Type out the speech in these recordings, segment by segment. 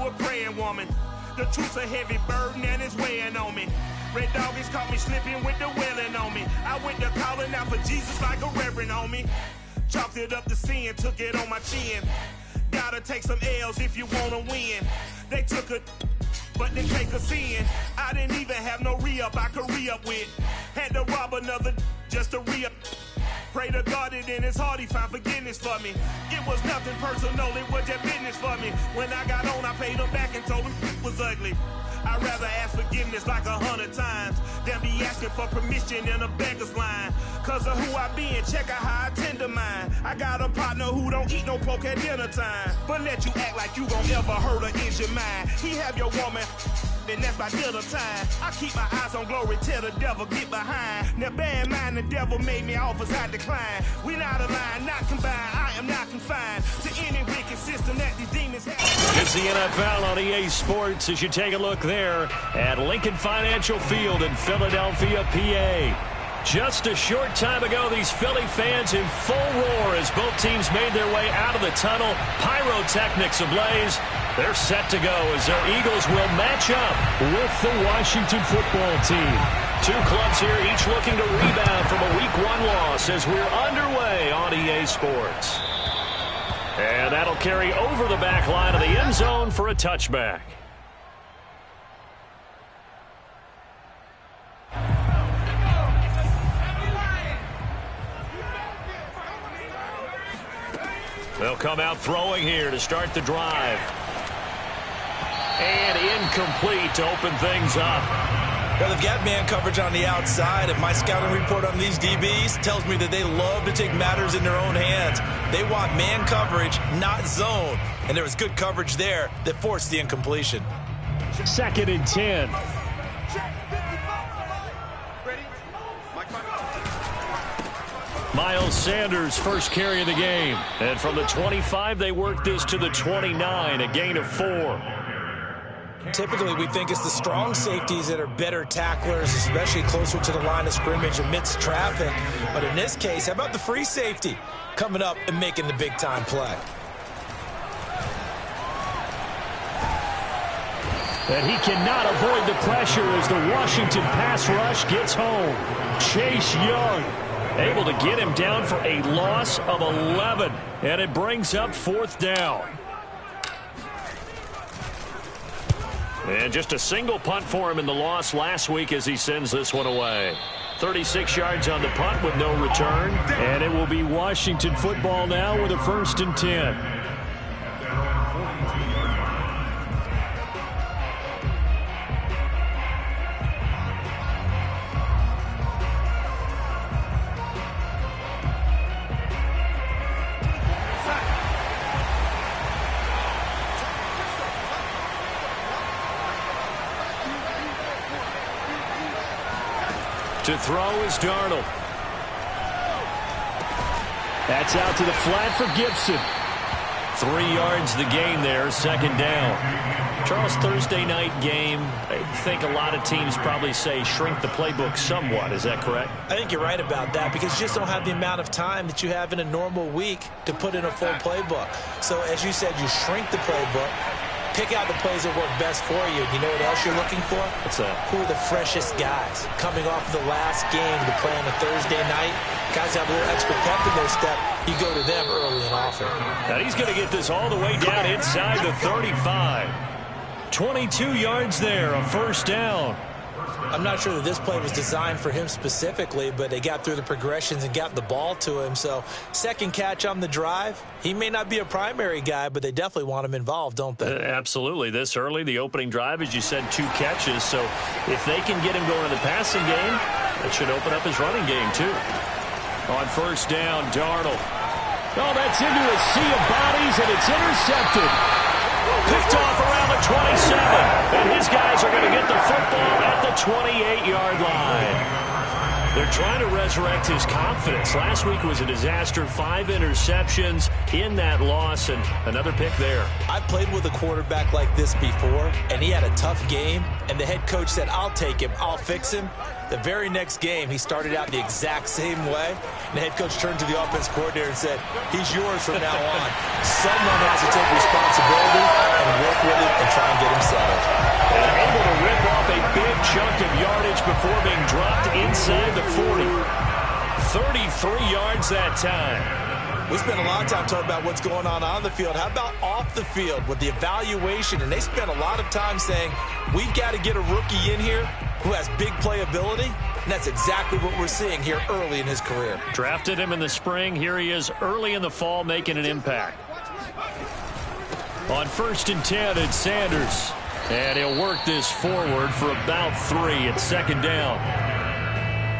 a praying woman. The truth's a heavy burden and it's weighing on me. Red doggies caught me slipping with the wailing on me. I went to calling out for Jesus like a reverend on me. Chalked it up to sin, took it on my chin. Gotta take some L's if you wanna win. They took a but they take us in. I didn't even have no re-up I could re-up with. Had to rob another just to re-up. Pray to God that in his heart he found forgiveness for me. It was nothing personal, it was just business for me. When I got on, I paid him back and told him it was ugly. I'd rather ask forgiveness like 100 times than be asking for permission in a beggar's line. Cause of who I be and check out how I tend to mine. I got a partner who don't eat no pork at dinner time, but let you act like you gon' ever hurt or injure mine. He have your woman, and that's by dinner time. I keep my eyes on glory till the devil get behind. Now bear in mind the devil made me offers I decline. We not aligned, not combined, I am not confined to any wicked system that these demons have. It's the NFL on EA Sports as you take a look there at Lincoln Financial Field in Philadelphia, PA. Just a short time ago, these Philly fans in full roar as both teams made their way out of the tunnel. Pyrotechnics ablaze. They're set to go as their Eagles will match up with the Washington football team. Two clubs here, each looking to rebound from a Week 1 loss as we're underway on EA Sports. And that'll carry over the back line of the end zone for a touchback. They'll come out throwing here to start the drive. And incomplete to open things up. Well, they've got man coverage on the outside, and my scouting report on these DBs tells me that they love to take matters in their own hands. They want man coverage, not zone. And there was good coverage there that forced the incompletion. 2nd and 10. Miles Sanders first carry of the game. And from the 25, they work this to the 29, a gain of 4. Typically, we think it's the strong safeties that are better tacklers, especially closer to the line of scrimmage amidst traffic. But in this case, how about the free safety coming up and making the big-time play? And he cannot avoid the pressure as the Washington pass rush gets home. Chase Young able to get him down for a loss of 11. And it brings up 4th down. And just a single punt for him in the loss last week as he sends this one away. 36 yards on the punt with no return. And it will be Washington football now with a 1st and 10. To throw is Darnold. That's out to the flat for Gibson. 3 yards the gain there, 2nd down. Charles, Thursday night game, I think a lot of teams probably say shrink the playbook somewhat. Is that correct? I think you're right about that because you just don't have the amount of time that you have in a normal week to put in a full playbook. So as you said, you shrink the playbook. Pick out the plays that work best for you. You know what else you're looking for? What's that? Who are the freshest guys? Coming off the last game to play on a Thursday night, guys have a little extra pep in their step. You go to them early and often. Now he's going to get this all the way down inside the 35. 22 yards there, a 1st down. I'm not sure that this play was designed for him specifically, but they got through the progressions and got the ball to him. So 2nd catch on the drive. He may not be a primary guy, but they definitely want him involved, don't they? Absolutely. This early, the opening drive, as you said, 2 catches. So if they can get him going in the passing game, that should open up his running game too. On 1st down, Darnold. Oh, that's into a sea of bodies, and it's intercepted. Picked off around the 27, and his guys are going to get the football at the 28-yard line. They're trying to resurrect his confidence. Last week was a disaster, 5 interceptions in that loss, and another pick there. I played with a quarterback like this before, and he had a tough game, and the head coach said, I'll take him, I'll fix him. The very next game, he started out the exact same way. And the head coach turned to the offense coordinator and said, he's yours from now on. Someone has to take responsibility and work with it and try 3 yards that time. We spent a lot of time talking about what's going on the field. How about off the field with the evaluation? And they spent a lot of time saying, we've got to get a rookie in here who has big playability. And that's exactly what we're seeing here early in his career. Drafted him in the spring. Here he is early in the fall making an impact. On 1st and 10, it's Sanders. And he'll work this forward for about 3 at 2nd down.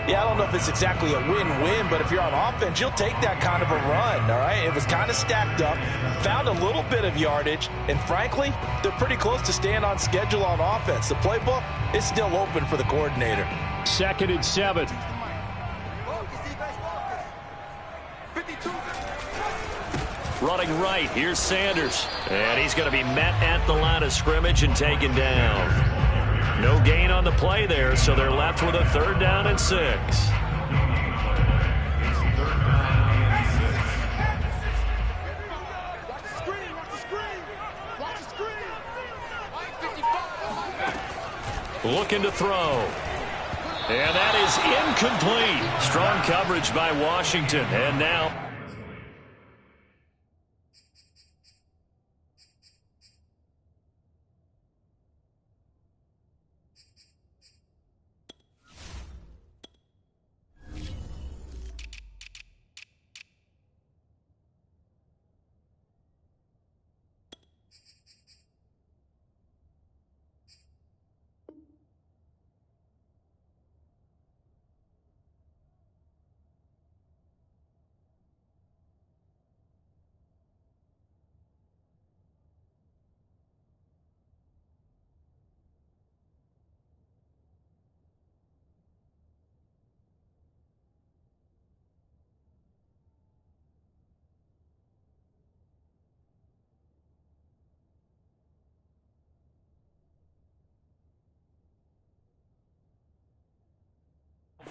Yeah, I don't know if it's exactly a win-win, but if you're on offense, you'll take that kind of a run, all right? It was kind of stacked up, found a little bit of yardage, and frankly, they're pretty close to staying on schedule on offense. The playbook is still open for the coordinator. 2nd and 7. Running right, here's Sanders. And he's going to be met at the line of scrimmage and taken down. No gain on the play there, so they're left with a 3rd down and 6. Looking to throw. And that is incomplete. Strong coverage by Washington. And now...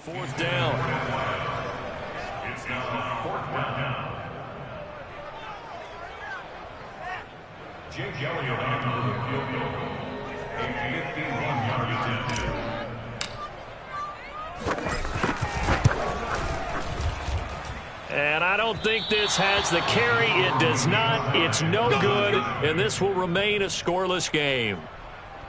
Fourth down. It's now 4th down. Jake Elliott on the field goal. A 51-yard attempt. And I don't think this has the carry. It does not. It's no good. And this will remain a scoreless game.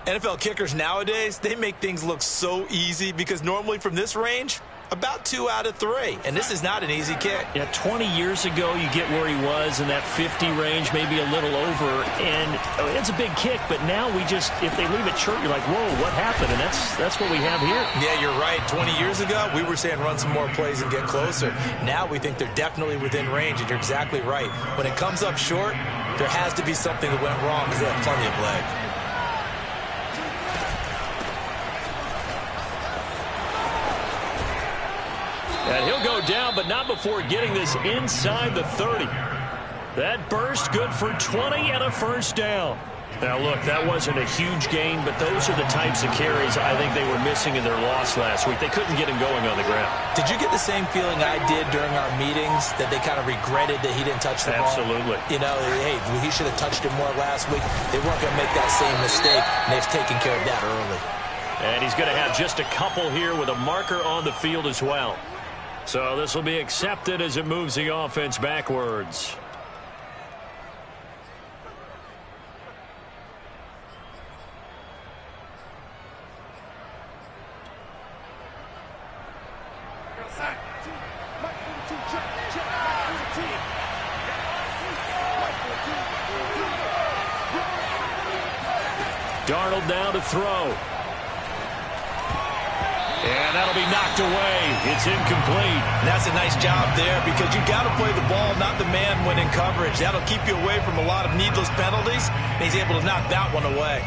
NFL kickers nowadays, they make things look so easy because normally from this range, about 2 out of 3. And this is not an easy kick. Yeah, 20 years ago, you get where he was in that 50 range, maybe a little over. And it's a big kick, but now we just, if they leave it short, you're like, whoa, what happened? And that's what we have here. Yeah, you're right. 20 years ago, we were saying run some more plays and get closer. Now we think they're definitely within range, and you're exactly right. When it comes up short, there has to be something that went wrong because they have plenty of leg. And he'll go down, but not before getting this inside the 30. That burst good for 20 and a 1st down. Now, look, that wasn't a huge gain, but those are the types of carries I think they were missing in their loss last week. They couldn't get him going on the ground. Did you get the same feeling I did during our meetings, that they kind of regretted that he didn't touch the ball? Absolutely. You know, hey, he should have touched it more last week. They weren't going to make that same mistake, and they've taken care of that early. And he's going to have just a couple here with a marker on the field as well. So this will be accepted as it moves the offense backwards. Darnold down to throw. And that'll be knocked away. It's incomplete. And that's a nice job there because you got to play the ball, not the man when in coverage. That'll keep you away from a lot of needless penalties. And he's able to knock that one away.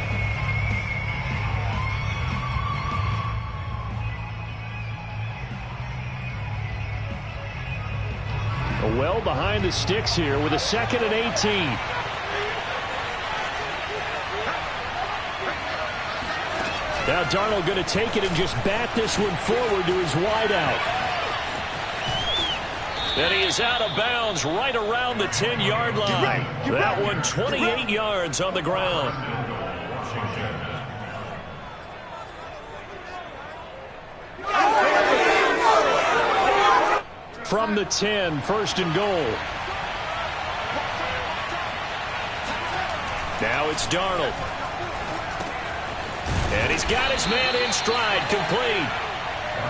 Well behind the sticks here with a 2nd and 18. Now Darnold going to take it and just bat this one forward to his wideout. And he is out of bounds right around the 10-yard line. That one 28 yards on the ground. from the 10, first and goal. Now it's Darnold. And he's got his man in stride, complete.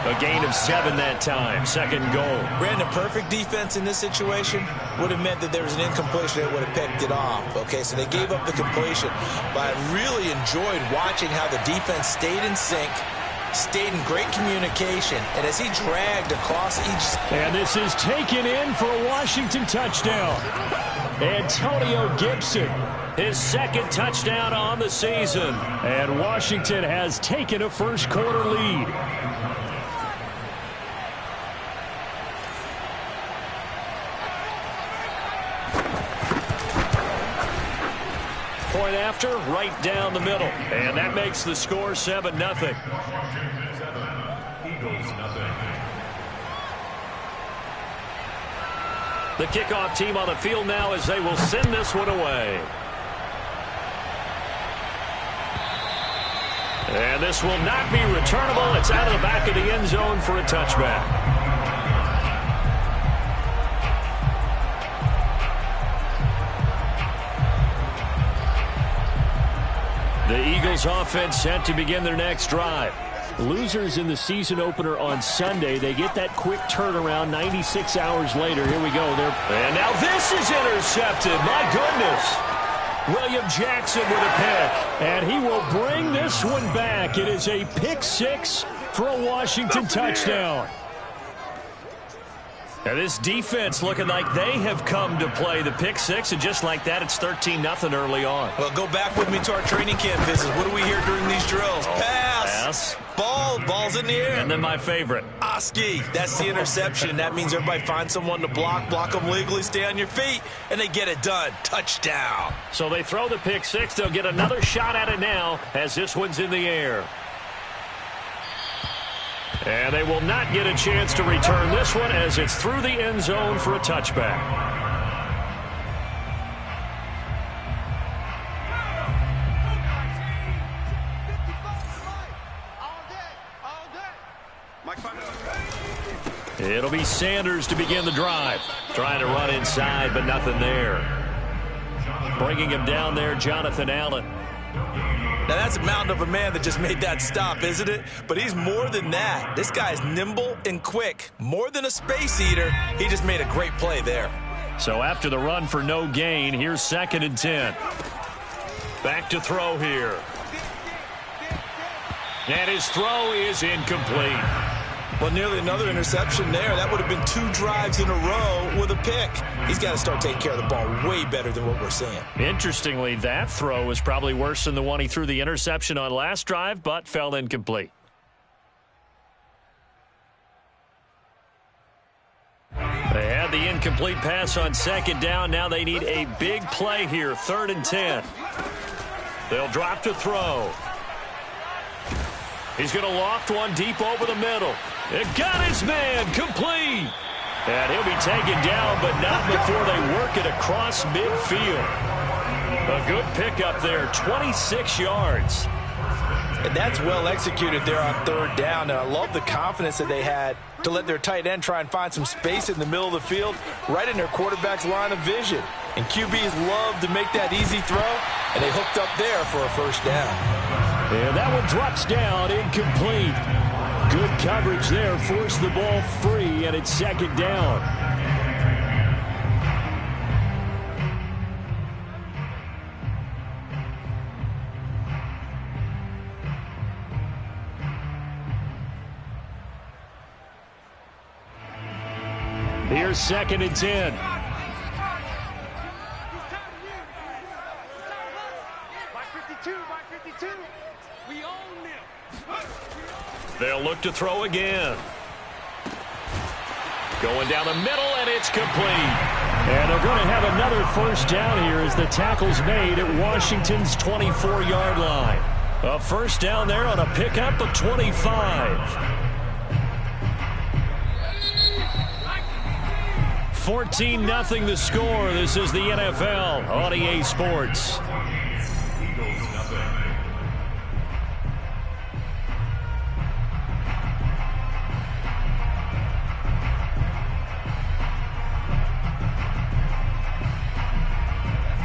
A gain of 7 that time, second goal. Brandon, perfect defense in this situation would have meant that there was an incompletion that would have picked it off. Okay, so they gave up the completion. But I really enjoyed watching how the defense stayed in sync, stayed in great communication, and as he dragged across each... And this is taken in for a Washington touchdown. Antonio Gibson, his second touchdown on the season. And Washington has taken a first quarter lead. Point after, right down the middle. And that makes the score 7-0. The kickoff team on the field now as they will send this one away. And this will not be returnable. It's out of the back of the end zone for a touchback. The Eagles offense set to begin their next drive. Losers in the season opener on Sunday. They get that quick turnaround 96 hours later. Here we go. And now this is intercepted. My goodness. William Jackson with a pick. And he will bring this one back. It is a pick 6 for a Washington touchdown. Now this defense looking like they have come to play the pick 6, and just like that, it's 13-0 early on. Well, go back with me to our training camp visits. What do we hear during these drills? Pass. Ball's in the air. And then my favorite. Oski. That's the interception. That means everybody finds someone to block them legally, stay on your feet, and they get it done. Touchdown. So they throw the pick 6. They'll get another shot at it now as this one's in the air. And they will not get a chance to return this one as it's through the end zone for a touchback. It'll be Sanders to begin the drive. Trying to run inside, but nothing there. Bringing him down there, Jonathan Allen. Now, that's a mountain of a man that just made that stop, isn't it? But he's more than that. This guy's nimble and quick. More than a space eater, he just made a great play there. So after the run for no gain, here's 2nd and 10. Back to throw here. And his throw is incomplete. Well, nearly another interception there. That would have been 2 drives in a row with a pick. He's got to start taking care of the ball way better than what we're seeing. Interestingly, that throw was probably worse than the one he threw the interception on last drive, but fell incomplete. They had the incomplete pass on 2nd down. Now they need a big play here, 3rd and 10. They'll drop to throw. He's going to loft one deep over the middle. It got his man, complete. And he'll be taken down, but not before they work it across midfield. A good pickup there, 26 yards. And that's well executed there on 3rd down. And I love the confidence that they had to let their tight end try and find some space in the middle of the field, right in their quarterback's line of vision. And QBs love to make that easy throw, and they hooked up there for a 1st down. And that one drops down, incomplete. Good coverage there, forced the ball free, and it's 2nd down. Here's 2nd and 10. They'll look to throw again. Going down the middle, and it's complete. And they're going to have another 1st down here as the tackle's made at Washington's 24-yard line. A 1st down there on a pickup of 25. 14-0 the score. This is the NFL on EA Sports.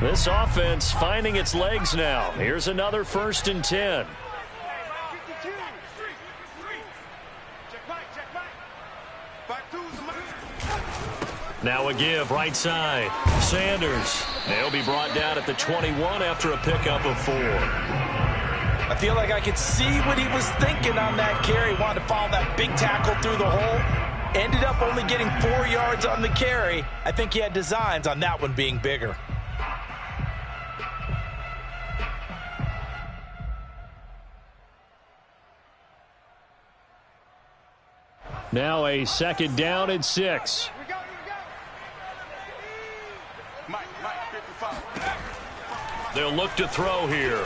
This offense finding its legs now. Here's another 1st and 10. Now a give right side. Sanders. They'll be brought down at the 21 after a pickup of 4. I feel like I could see what he was thinking on that carry. Wanted to follow that big tackle through the hole. Ended up only getting 4 yards on the carry. I think he had designs on that one being bigger. Now a 2nd down and 6. They'll look to throw here.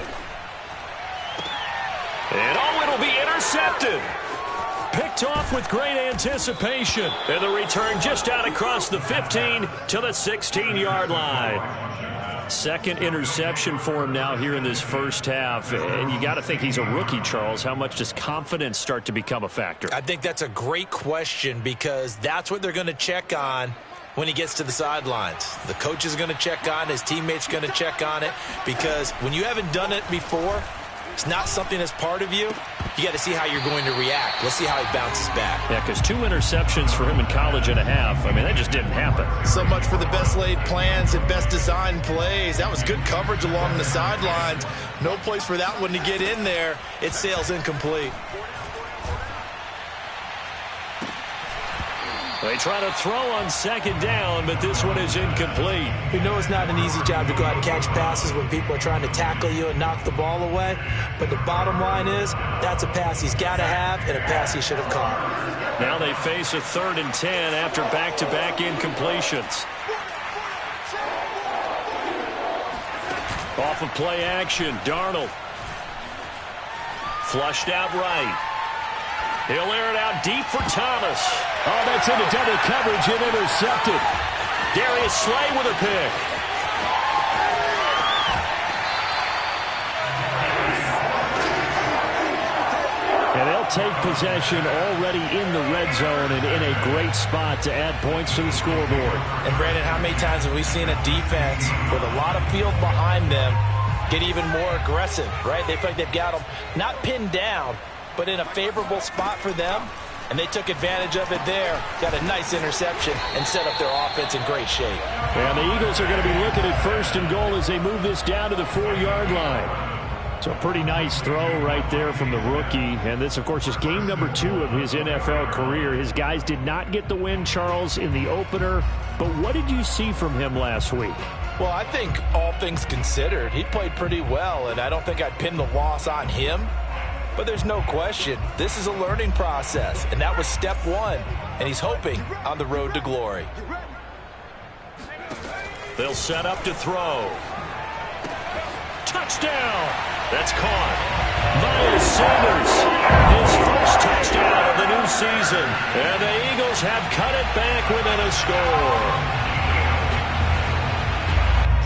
And it'll be intercepted. Picked off with great anticipation. And the return just out across the 15 to the 16-yard line. 2nd interception for him now here in this first half. And you got to think he's a rookie, Charles. How much does confidence start to become a factor? I think that's a great question because that's what they're going to check on when he gets to the sidelines. The coach is going to check on it. His teammates going to check on it because when you haven't done it before, it's not something that's part of you. You got to see how you're going to react. Let's see how he bounces back. Yeah, because 2 interceptions for him in college and a half. I mean, that just didn't happen. So much for the best laid plans and best designed plays. That was good coverage along the sidelines. No place for that one to get in there. It sails incomplete. They try to throw on 2nd down, but this one is incomplete. We know it's not an easy job to go out and catch passes when people are trying to tackle you and knock the ball away. But the bottom line is, that's a pass he's got to have and a pass he should have caught. Now they face a 3rd and 10 after back-to-back incompletions. Off of play action, Darnold. Flushed out right. He'll air it out deep for Thomas. Oh, that's into double coverage and intercepted. Darius Slay with a pick. And they'll take possession already in the red zone and in a great spot to add points to the scoreboard. And Brandon, how many times have we seen a defense with a lot of field behind them get even more aggressive, right? They feel like they've got them not pinned down, but in a favorable spot for them, and they took advantage of it there. Got a nice interception and set up their offense in great shape. And the Eagles are going to be looking at 1st and goal as they move this down to the 4-yard line. So a pretty nice throw right there from the rookie. And this, of course, is game number 2 of his NFL career. His guys did not get the win, Charles, in the opener. But what did you see from him last week? Well, I think all things considered, he played pretty well, and I don't think I'd pin the loss on him. But there's no question, this is a learning process, and that was step 1, and he's hoping on the road to glory. They'll set up to throw. Touchdown! That's caught. Miles Sanders, his first touchdown of the new season, and the Eagles have cut it back within a score.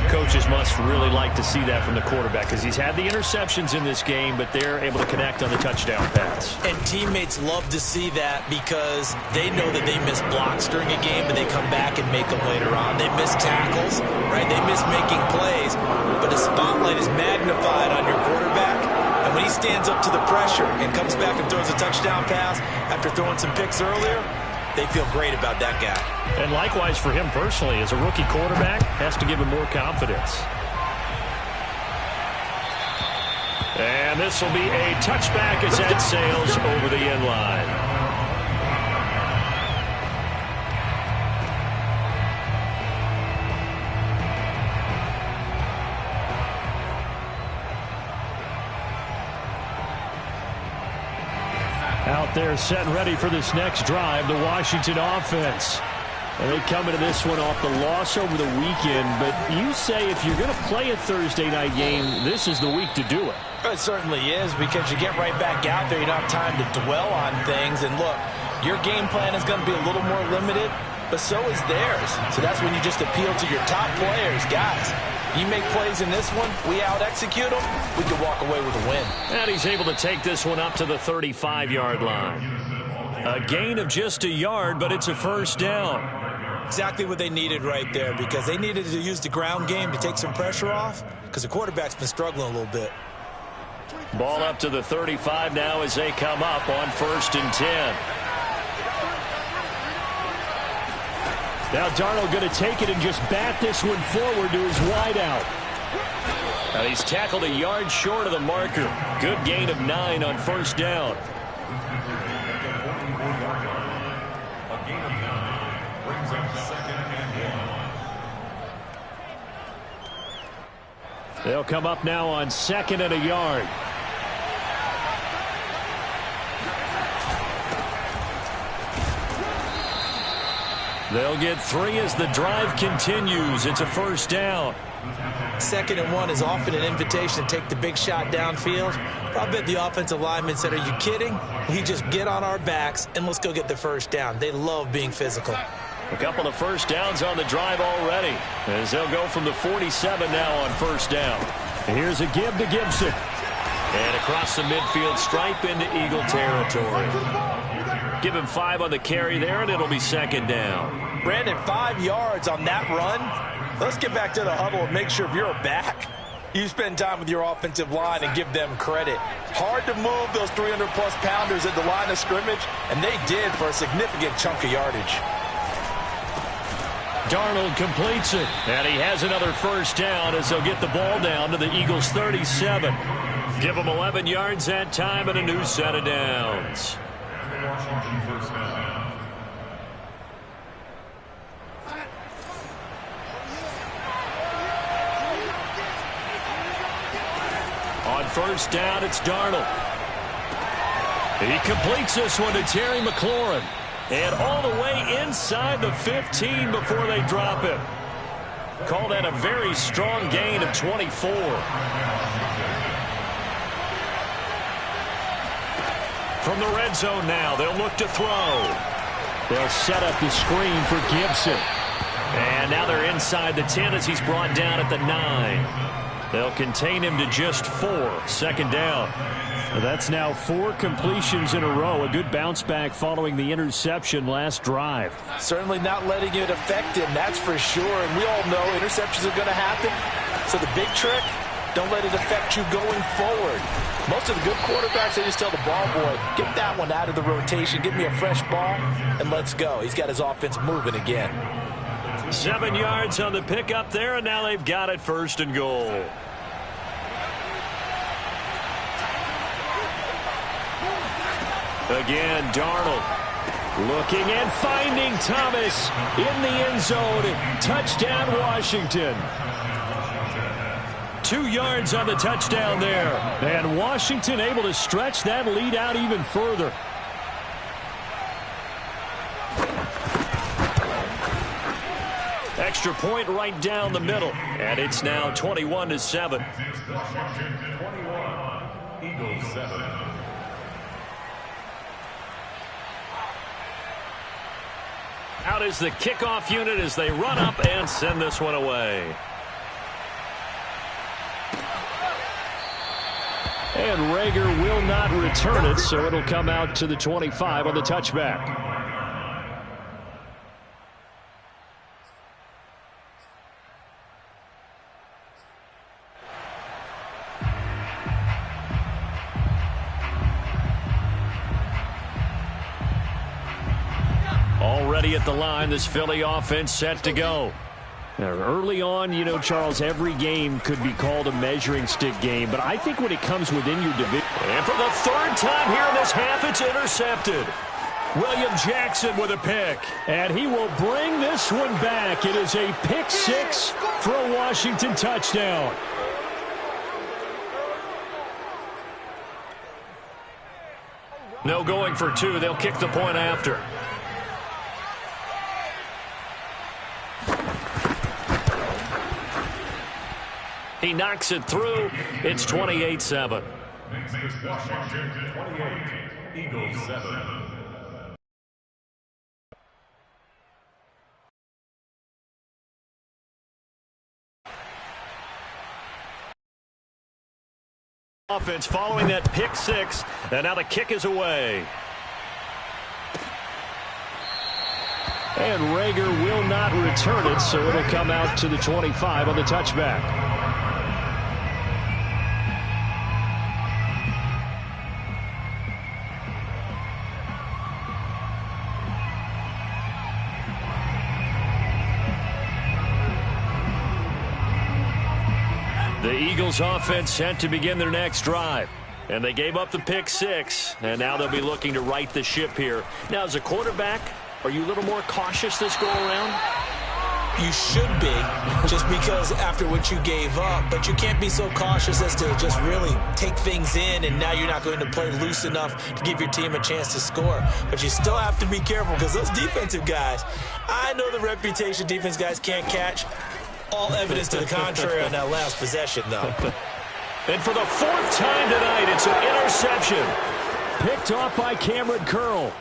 Coaches must really like to see that from the quarterback because he's had the interceptions in this game, but they're able to connect on the touchdown pass. And teammates love to see that because they know that they miss blocks during a game, but they come back and make them later on. They miss tackles, right? They miss making plays, but the spotlight is magnified on your quarterback. And when he stands up to the pressure and comes back and throws a touchdown pass after throwing some picks earlier, they feel great about that guy. And likewise for him personally, as a rookie quarterback, has to give him more confidence. And this will be a touchback as that sails over the end line. Out there set and ready for this next drive, the Washington offense. And they come into this one off the loss over the weekend. But you say if you're going to play a Thursday night game, this is the week to do it. It certainly is because you get right back out there. You don't have time to dwell on things. And look, your game plan is going to be a little more limited, but so is theirs. So that's when you just appeal to your top players. Guys, you make plays in this one, we out-execute them, we can walk away with a win. And he's able to take this one up to the 35-yard line. A gain of just a yard, but it's a first down. Exactly what they needed right there, because they needed to use the ground game to take some pressure off, because the quarterback's been struggling a little bit. Ball up to the 35 now as they come up on 1st and 10. Now Darnold going to take it and just bat this one forward to his wideout. Now he's tackled a yard short of the marker. Good gain of 9 on 1st down. They'll come up now on 2nd and a yard. They'll get 3 as the drive continues. It's a 1st down. 2nd and 1 is often an invitation to take the big shot downfield. I bet the offensive linemen said, are you kidding? We just get on our backs and let's go get the 1st down. They love being physical. A couple of 1st downs on the drive already, as they'll go from the 47 now on 1st down. And here's a give to Gibson. And across the midfield stripe into Eagle territory. Give him 5 on the carry there, and it'll be 2nd down. Brandon, 5 yards on that run. Let's get back to the huddle and make sure if you're a back, you spend time with your offensive line and give them credit. Hard to move those 300-plus pounders at the line of scrimmage, and they did for a significant chunk of yardage. Darnold completes it, and he has another 1st down as they'll get the ball down to the Eagles' 37. Give them 11 yards that time and a new set of downs. On 1st down, it's Darnold. He completes this one to Terry McLaurin. And all the way inside the 15 before they drop him. Call that a very strong gain of 24. From the red zone now, they'll look to throw. They'll set up the screen for Gibson. And now they're inside the 10 as he's brought down at the 9. They'll contain him to just 4. 2nd down. That's now 4 completions in a row. A good bounce back following the interception last drive. Certainly not letting it affect him, that's for sure. And we all know interceptions are going to happen. So the big trick, don't let it affect you going forward. Most of the good quarterbacks, they just tell the ball boy, get that one out of the rotation, give me a fresh ball, and let's go. He's got his offense moving again. 7 yards on the pickup there, and now they've got it 1st and goal. Again, Darnold looking and finding Thomas in the end zone. Touchdown, Washington. 2 yards on the touchdown there. And Washington able to stretch that lead out even further. Extra point right down the middle. And it's now 21-7. Washington 21, Eagles 7. Out is the kickoff unit as they run up and send this one away. And Rager will not return it, so it'll come out to the 25 on the touchback. Already at the line, this Philly offense set to go. Now, early on, you know, Charles, every game could be called a measuring stick game, but I think when it comes within your division. And for the 3rd time here in this half, it's intercepted. William Jackson with a pick, and he will bring this one back. It is a pick 6 for a Washington touchdown. No going for 2. They'll kick the point after. He knocks it through. It's 28-7. Next is Washington 28, Eagles 7. Offense following that pick 6, and now the kick is away. And Rager will not return it, so it'll come out to the 25 on the touchback. The Eagles offense set to begin their next drive. And they gave up the pick six, and now they'll be looking to right the ship here. Now, as a quarterback, are you a little more cautious this go-around? You should be, just because after what you gave up. But you can't be so cautious as to just really take things in, and now you're not going to play loose enough to give your team a chance to score. But you still have to be careful, because those defensive guys, I know the reputation defense guys can't catch. All evidence to the contrary on that last possession, though. And for the fourth time tonight, it's an interception. Picked off by Cameron Curl.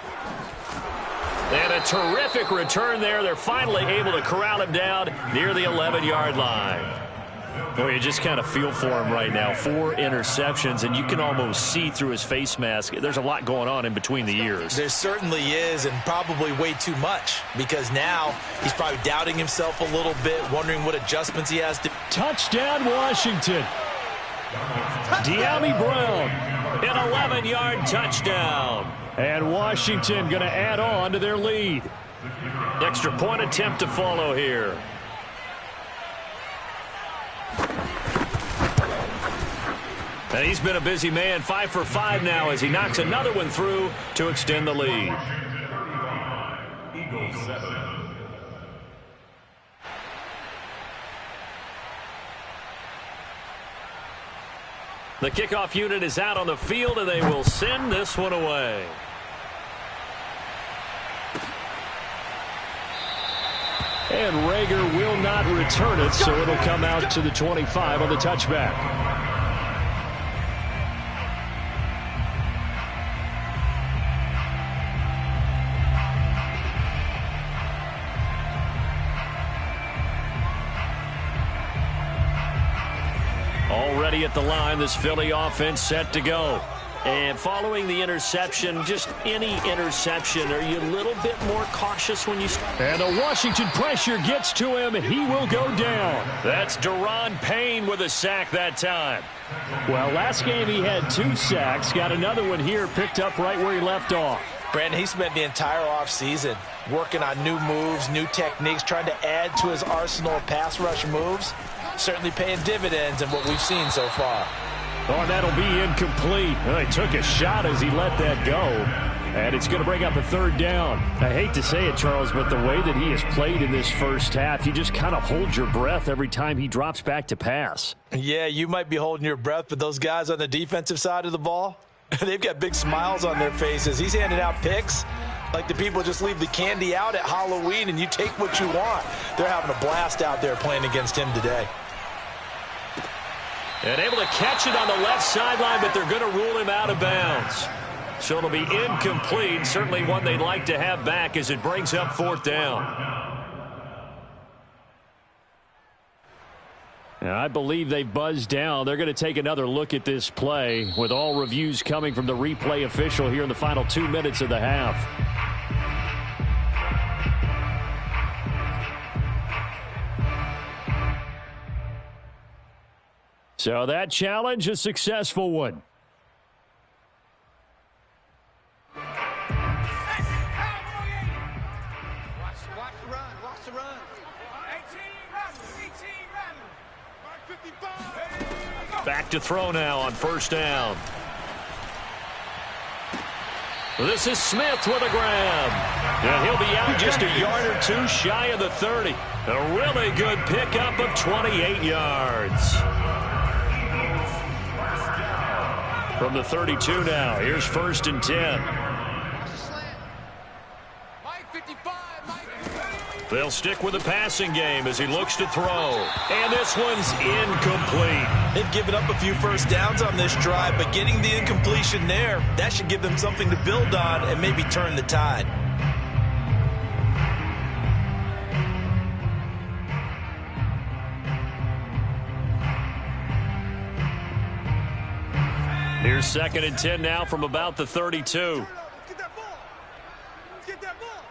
And a terrific return there. They're finally able to corral him down near the 11-yard line. Boy, you just kind of feel for him right now. 4 interceptions, and you can almost see through his face mask. There's a lot going on in between the ears. There certainly is, and probably way too much, because now he's probably doubting himself a little bit, wondering what adjustments he has to. Touchdown, Washington. De'Ami Brown, an 11-yard touchdown. And Washington going to add on to their lead. Extra point attempt to follow here. And he's been a busy man, 5 for 5 now as he knocks another one through to extend the lead. Eagles 7. The kickoff unit is out on the field, and they will send this one away. And Rager will not return it, so it'll come out to the 25 on the touchback. Already at the line, this Philly offense set to go. And following the interception, just any interception, are you a little bit more cautious when you... And the Washington pressure gets to him, and he will go down. That's Deron Payne with a sack that time. Well, last game he had 2 sacks. Got another one here, picked up right where he left off. Brandon, he spent the entire offseason working on new moves, new techniques, trying to add to his arsenal of pass rush moves. Certainly paying dividends in what we've seen so far. Oh, that'll be incomplete. Well, he took a shot as he let that go. And it's going to bring up a 3rd down. I hate to say it, Charles, but the way that he has played in this first half, you just kind of hold your breath every time he drops back to pass. Yeah, you might be holding your breath, but those guys on the defensive side of the ball, they've got big smiles on their faces. He's handing out picks like the people just leave the candy out at Halloween and you take what you want. They're having a blast out there playing against him today. And able to catch it on the left sideline, but they're going to rule him out of bounds. So it'll be incomplete. Certainly one they'd like to have back as it brings up 4th down. And I believe they've buzzed down. They're going to take another look at this play with all reviews coming from the replay official here in the final 2 minutes of the half. So that challenge, a successful one. Watch the run. Watch the run. 18 Back to throw now on 1st down. This is Smith with a grab. And he'll be out just a yard or 2 shy of the 30. A really good pickup of 28 yards. From the 32 now, here's 1st and 10. They'll stick with the passing game as he looks to throw. And this one's incomplete. They've given up a few first downs on this drive, but getting the incompletion there, that should give them something to build on and maybe turn the tide. Here's 2nd and 10 now from about the 32. Get that ball. Get that ball.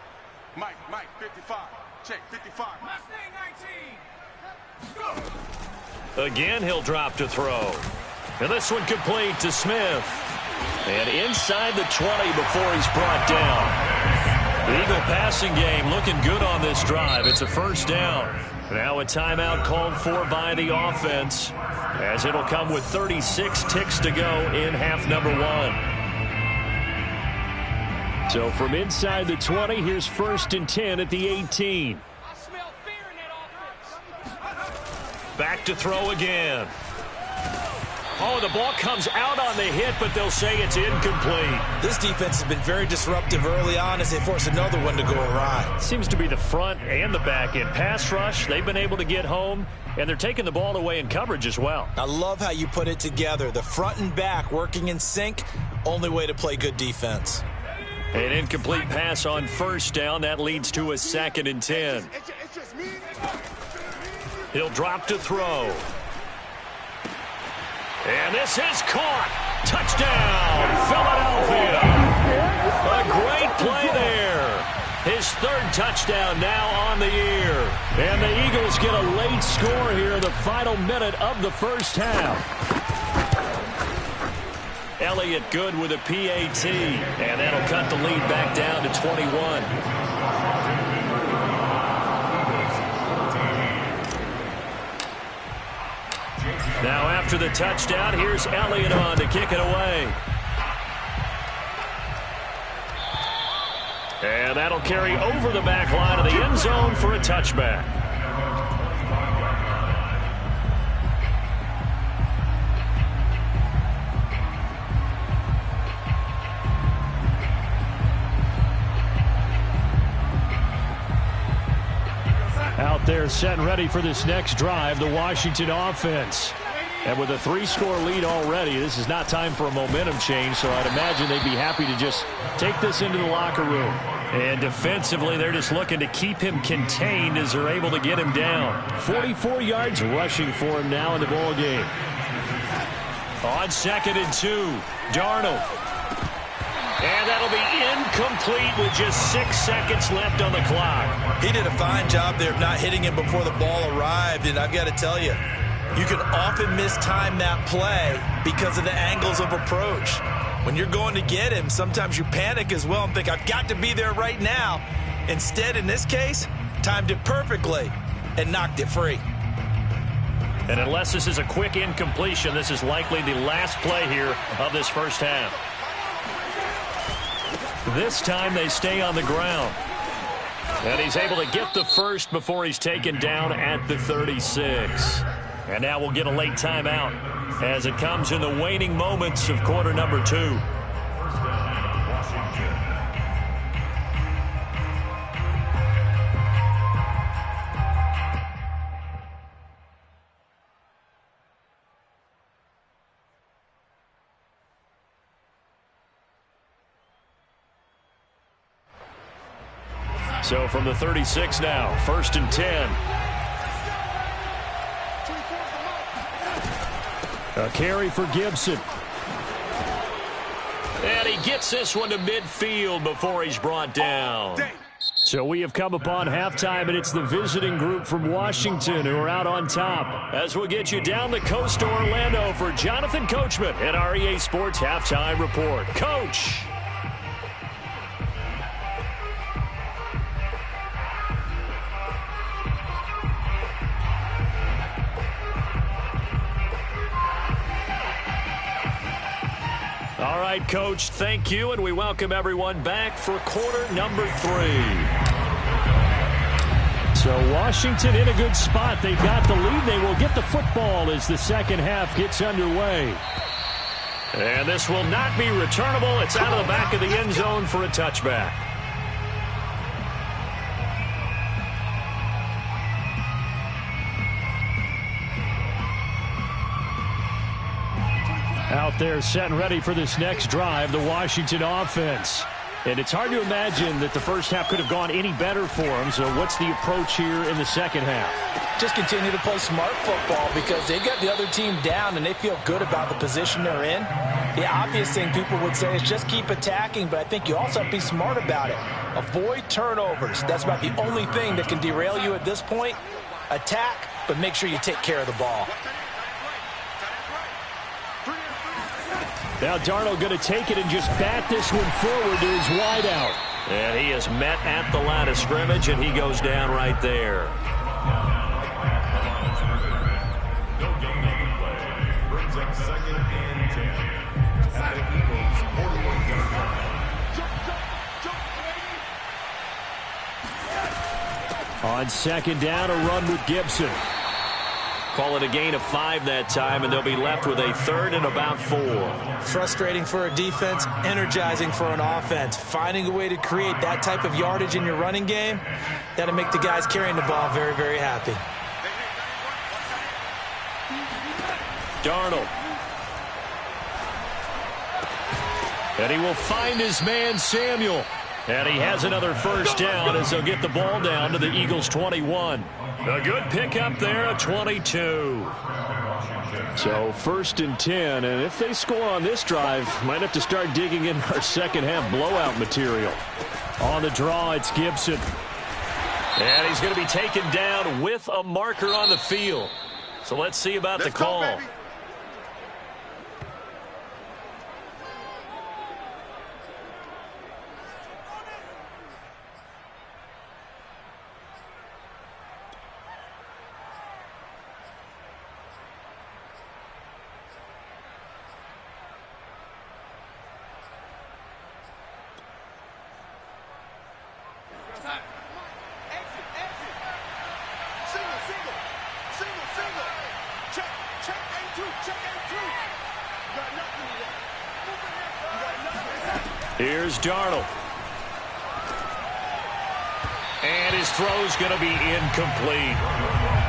Mike, 55. Check, 55. Mustang 19. Go. Again, he'll drop to throw. And this one complete to Smith. And inside the 20 before he's brought down. The Eagle passing game looking good on this drive. It's a first down. Now a timeout called for by the offense, as it'll come with 36 ticks to go in half number 1. So from inside the 20, here's 1st and 10 at the 18. I smell fear in that offense. Back to throw again. Oh, the ball comes out on the hit, but they'll say it's incomplete. This defense has been very disruptive early on as they force another one to go awry. Seems to be the front and the back end. Pass rush, they've been able to get home, and they're taking the ball away in coverage as well. I love how you put it together. The front and back working in sync, only way to play good defense. An incomplete pass on first down. That leads to a 2nd and 10. He'll drop to throw. And this is caught. Touchdown, Philadelphia. A great play there. His 3rd touchdown now on the year. And the Eagles get a late score here in the final minute of the first half. Elliott good with a PAT. And that'll cut the lead back down to 21. Now after the touchdown, here's Elliott on to kick it away. And that'll carry over the back line of the end zone for a touchback. Out there set and ready for this next drive, the Washington offense. And with a 3-score lead already, this is not time for a momentum change, so I'd imagine they'd be happy to just take this into the locker room. And defensively, they're just looking to keep him contained as they're able to get him down. 44 yards rushing for him now in the ball game. On 2nd and 2, Darnold. And that'll be incomplete with just 6 seconds left on the clock. He did a fine job there of not hitting him before the ball arrived, and I've got to tell you, you can often mistime that play because of the angles of approach. When you're going to get him, sometimes you panic as well and think, I've got to be there right now. Instead, in this case, timed it perfectly and knocked it free. And unless this is a quick incompletion, this is likely the last play here of this first half. This time they stay on the ground. And he's able to get the first before he's taken down at the 36. And now we'll get a late timeout as it comes in the waning moments of quarter number 2. So from the 36 now, 1st and 10. A carry for Gibson. And he gets this one to midfield before he's brought down. So we have come upon halftime, and it's the visiting group from Washington who are out on top. As we'll get you down the coast to Orlando for Jonathan Coachman at our EA Sports Halftime Report. Coach. All right, Coach, thank you, and we welcome everyone back for quarter number 3. So Washington in a good spot. They've got the lead. They will get the football as the second half gets underway. And this will not be returnable. It's out of the back of the end zone for a touchback. Out there set and ready for this next drive, the Washington offense. And it's hard to imagine that the first half could have gone any better for them. So what's the approach here in the second half? Just continue to play smart football because they've got the other team down and they feel good about the position they're in. The obvious thing people would say is just keep attacking, but I think you also have to be smart about it. Avoid turnovers. That's about the only thing that can derail you at this point. Attack, but make sure you take care of the ball. Now Darnold going to take it and just bat this one forward to his wideout. And he is met at the line of scrimmage, and he goes down right there. No gain on the play. Brings up 2nd and 10. At the Eagles' 41-yard line. On 2nd down, a run with Gibson. Call it a gain of 5 that time, and they'll be left with a 3rd and about 4. Frustrating for a defense, energizing for an offense. Finding a way to create that type of yardage in your running game, that'll make the guys carrying the ball very, very happy. Darnold. And he will find his man, Samuel. And he has another first down as they'll get the ball down to the Eagles' 21. A good pickup there at 22. So 1st and 10, and if they score on this drive, might have to start digging in our second half blowout material. On the draw, it's Gibson. And he's going to be taken down with a marker on the field. So let's see about the call. Go, baby. Here's Darnold. And his throw's going to be incomplete.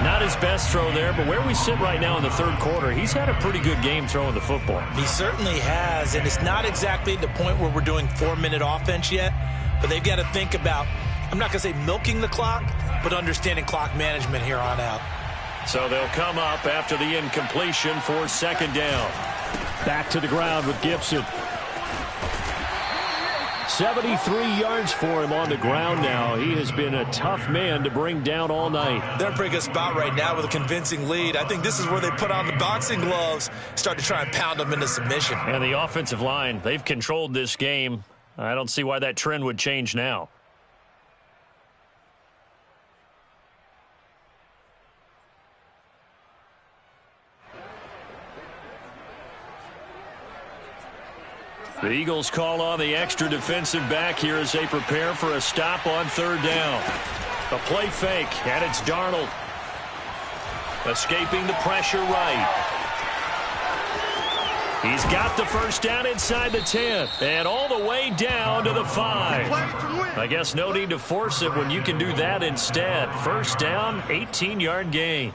Not his best throw there, but where we sit right now in the 3rd quarter, he's had a pretty good game throwing the football. He certainly has, and it's not exactly the point where we're doing 4-minute offense yet, but they've got to think about, I'm not going to say milking the clock, but understanding clock management here on out. So they'll come up after the incompletion for 2nd down. Back to the ground with Gibson. 73 yards for him on the ground now. He has been a tough man to bring down all night. They're in a pretty good spot right now with a convincing lead. I think this is where they put on the boxing gloves, start to try and pound them into submission. And the offensive line, they've controlled this game. I don't see why that trend would change now. The Eagles call on the extra defensive back here as they prepare for a stop on 3rd down. A play fake, and it's Darnold. Escaping the pressure right. He's got the first down inside the 10, and all the way down to the 5. I guess no need to force it when you can do that instead. First down, 18-yard gain.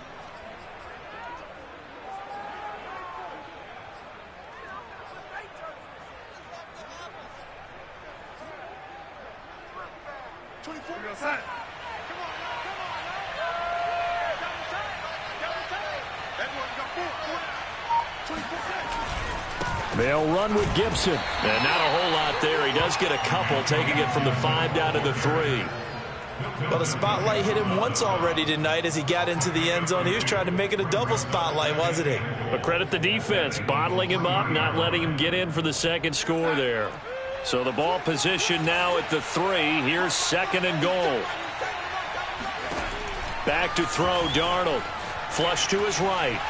They'll run with Gibson. And not a whole lot there. He does get a couple, taking it from the 5 down to the 3. Well, the spotlight hit him once already tonight as he got into the end zone. He was trying to make it a double spotlight, wasn't he? But credit the defense, bottling him up, not letting him get in for the 2nd score there. So the ball position now at the 3. Here's 2nd and goal. Back to throw, Darnold. Flush to his right.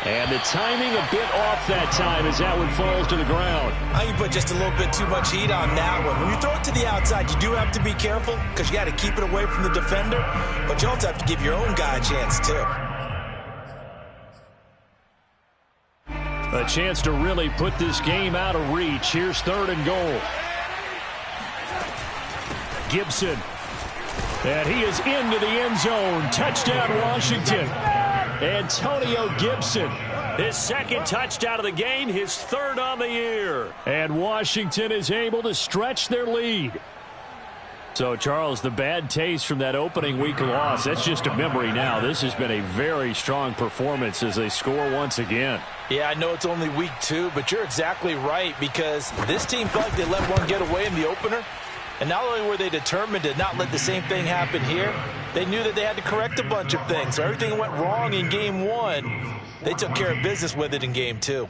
And the timing a bit off that time as that one falls to the ground. You put just a little bit too much heat on that one. When you throw it to the outside, you do have to be careful because you got to keep it away from the defender, but you also have to give your own guy a chance too. A chance to really put this game out of reach. Here's 3rd and goal. Gibson. And he is into the end zone. Touchdown, Washington. Antonio Gibson, his 2nd touchdown of the game, his 3rd on the year. And Washington is able to stretch their lead. So, Charles, the bad taste from that opening week loss, that's just a memory now. This has been a very strong performance as they score once again. Yeah, I know it's only week 2, but you're exactly right, because this team felt like they let one get away in the opener. And not only were they determined to not let the same thing happen here, they knew that they had to correct a bunch of things. So everything went wrong in game 1. They took care of business with it in game 2.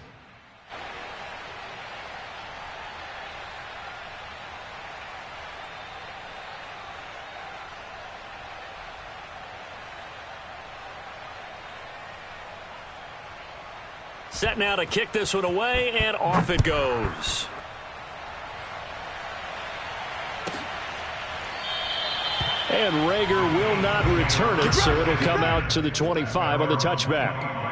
Set now to kick this one away, and off it goes. And Rager will not return it, so it'll come out to the 25 on the touchback.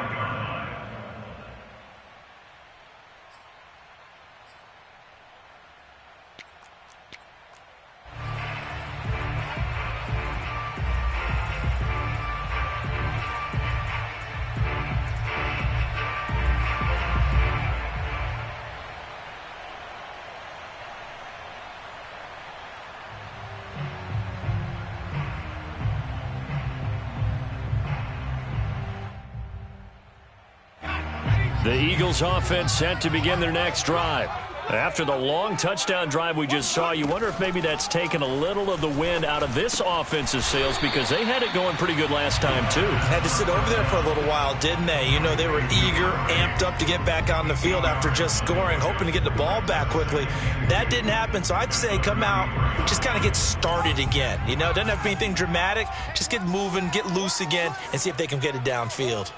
The Eagles offense set to begin their next drive. After the long touchdown drive we just saw, you wonder if maybe that's taken a little of the wind out of this offense's sails, because they had it going pretty good last time too. Had to sit over there for a little while, didn't they? You know, they were eager, amped up to get back on the field after just scoring, hoping to get the ball back quickly. That didn't happen, so I'd say come out, just kind of get started again. You know, it doesn't have to be anything dramatic. Just get moving, get loose again, and see if they can get it downfield.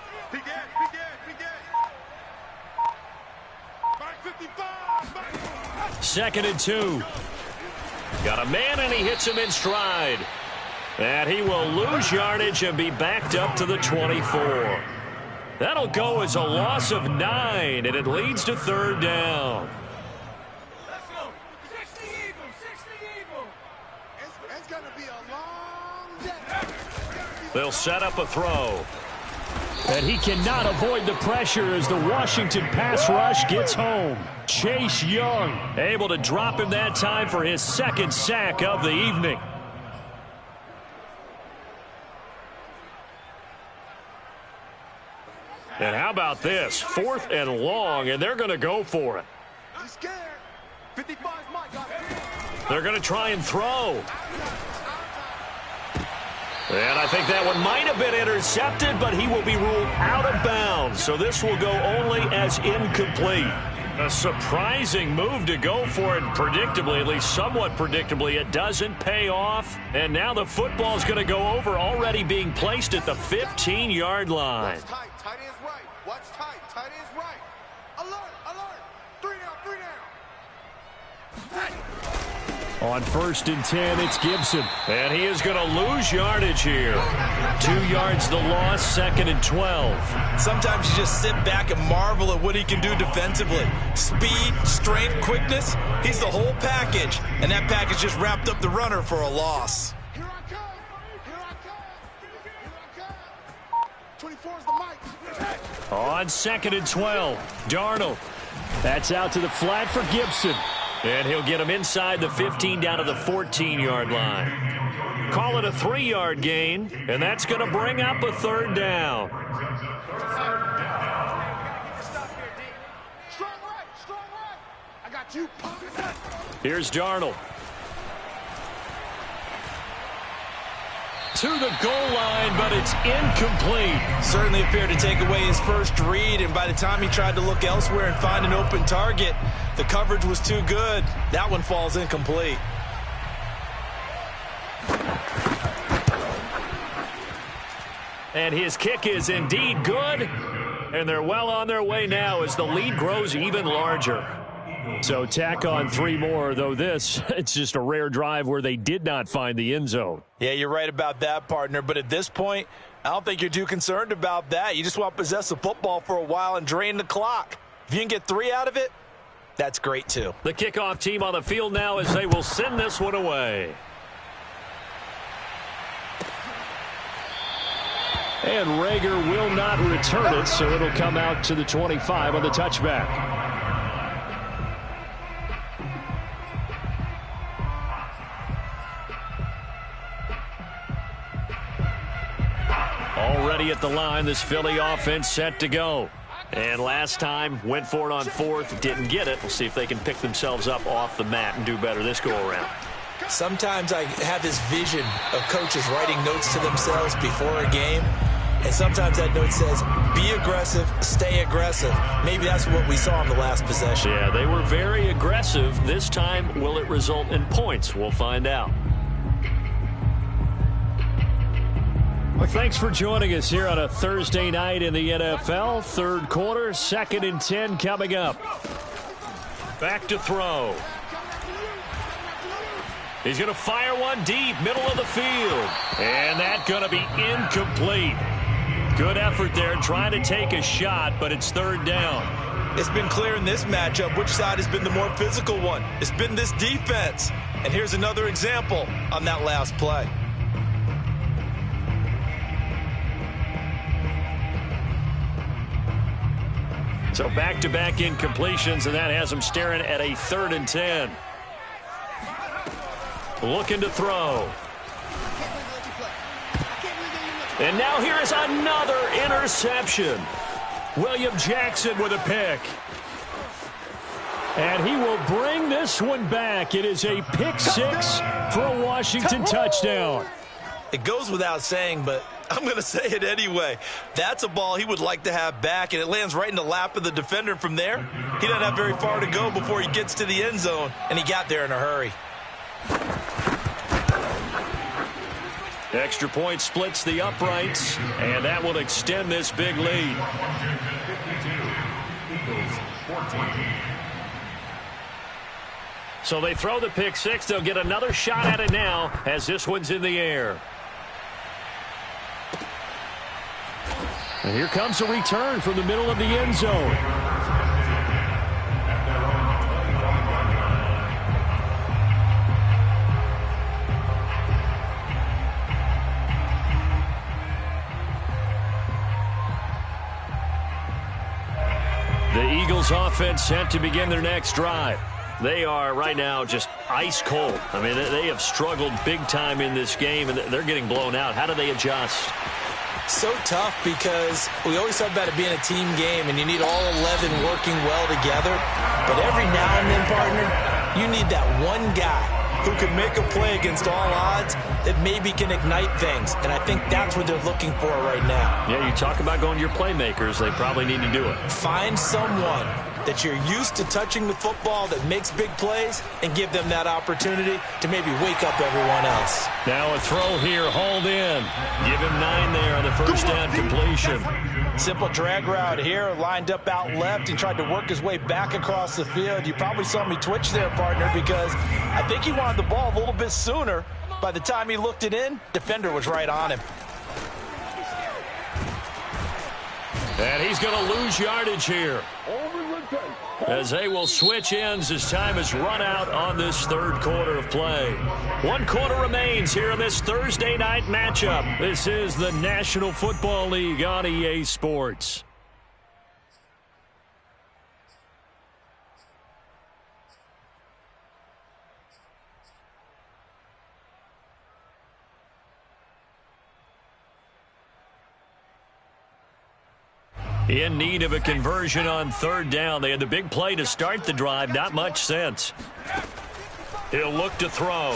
Second and 2. Got a man, and he hits him in stride. And he will lose yardage and be backed up to the 24. That'll go as a loss of 9, and it leads to third down. Let's go. 60 Eagles, 60 Eagles. It's going to be a long day. They'll set up a throw. And he cannot avoid the pressure as the Washington pass rush gets home. Chase Young able to drop him that time for his second sack of the evening. And how about this? 4th and long, and they're going to go for it. He's scared. 55's Mike. They're going to try and throw. And I think that one might have been intercepted, but he will be ruled out of bounds. So this will go only as incomplete. A surprising move to go for it, predictably, at least somewhat predictably. It doesn't pay off. And now the football's going to go over, already being placed at the 15-yard line. Watch tight. Tight end's right. Watch tight. Tight end's right. Alert. Alert. 3 down. 3 down. On 1st and 10, it's Gibson. And he is going to lose yardage here. 2 yards the loss, 2nd and 12. Sometimes you just sit back and marvel at what he can do defensively. Speed, strength, quickness, he's the whole package. And that package just wrapped up the runner for a loss. Here I come. Here I come. Here I come. 24's the mic. On 2nd and 12, Darnold. That's out to the flat for Gibson. And he'll get him inside the 15 down to the 14-yard line. Call it a 3-yard gain, and that's going to bring up a third down. Strong right. I got you. Here's Darnold. To the goal line, but it's incomplete. Certainly appeared to take away his first read, and by the time he tried to look elsewhere and find an open target, the coverage was too good. That one falls incomplete. And his kick is indeed good, and they're well on their way now as the lead grows even larger. So tack on 3 more, though this, it's just a rare drive where they did not find the end zone. Yeah, you're right about that, partner. But at this point, I don't think you're too concerned about that. You just want to possess the football for a while and drain the clock. If you can get 3 out of it, that's great too. The kickoff team on the field now as they will send this one away. And Rager will not return it, so it'll come out to the 25 on the touchback. Already at the line, this Philly offense set to go. And last time, went for it on fourth, didn't get it. We'll see if they can pick themselves up off the mat and do better this go-around. Sometimes I have this vision of coaches writing notes to themselves before a game, and sometimes that note says, be aggressive, stay aggressive. Maybe that's what we saw in the last possession. Yeah, they were very aggressive. This time, will it result in points? We'll find out. Well, thanks for joining us here on a Thursday night in the NFL. Third quarter, 2nd and 10 coming up. Back to throw. He's going to fire one deep, middle of the field. And that's going to be incomplete. Good effort there, trying to take a shot, but it's third down. It's been clear in this matchup which side has been the more physical one. It's been this defense. And here's another example on that last play. So back-to-back incompletions, and that has them staring at a 3rd and 10. Looking to throw. And now here is another interception. William Jackson with a pick. And he will bring this one back. It is a pick six for a Washington touchdown. It goes without saying, but I'm going to say it anyway. That's a ball he would like to have back, and it lands right in the lap of the defender from there. He doesn't have very far to go before he gets to the end zone, and he got there in a hurry. Extra point splits the uprights, and that will extend this big lead. So they throw the pick six. They'll get another shot at it now as this one's in the air. And here comes a return from the middle of the end zone. The Eagles offense set to begin their next drive. They are right now just ice cold. I mean, they have struggled big time in this game, and they're getting blown out. How do they adjust? So tough because we always talk about it being a team game, and you need all 11 working well together. But every now and then, partner, you need that one guy who can make a play against all odds that maybe can ignite things. And I think that's what they're looking for right now. Yeah, you talk about going to your playmakers. They probably need to do it. Find someone that you're used to touching the football that makes big plays and give them that opportunity to maybe wake up everyone else. Now a throw here, hauled in. Give him 9 there on the first down completion. Simple drag route here, lined up out left and tried to work his way back across the field. You probably saw me twitch there, partner, because I think he wanted the ball a little bit sooner. By the time he looked it in, defender was right on him. And he's going to lose yardage here, as they will switch ends as time has run out on this third quarter of play. 1 quarter remains here in this Thursday night matchup. This is the National Football League on EA Sports. In need of a conversion on third down. They had the big play to start the drive. Not much sense. He'll look to throw.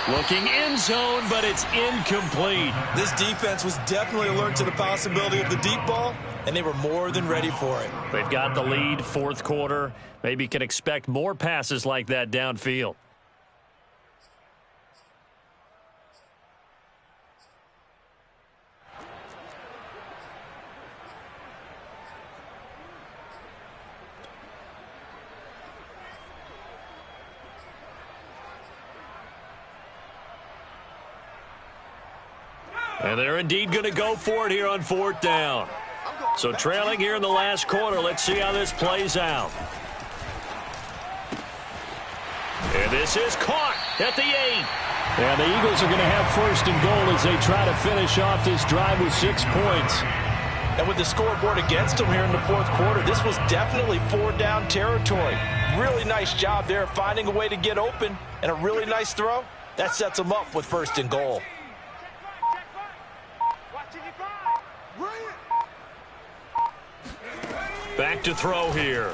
Looking end zone, but it's incomplete. This defense was definitely alert to the possibility of the deep ball, and they were more than ready for it. They've got the lead, fourth quarter. Maybe can expect more passes like that downfield. And they're indeed going to go for it here on fourth down. So trailing here in the last quarter. Let's see how this plays out. And this is caught at the 8. And the Eagles are going to have first and goal as they try to finish off this drive with 6 points. And with the scoreboard against them here in the fourth quarter, this was definitely 4-down territory. Really nice job there finding a way to get open, and a really nice throw. That sets them up with first and goal. Back to throw here.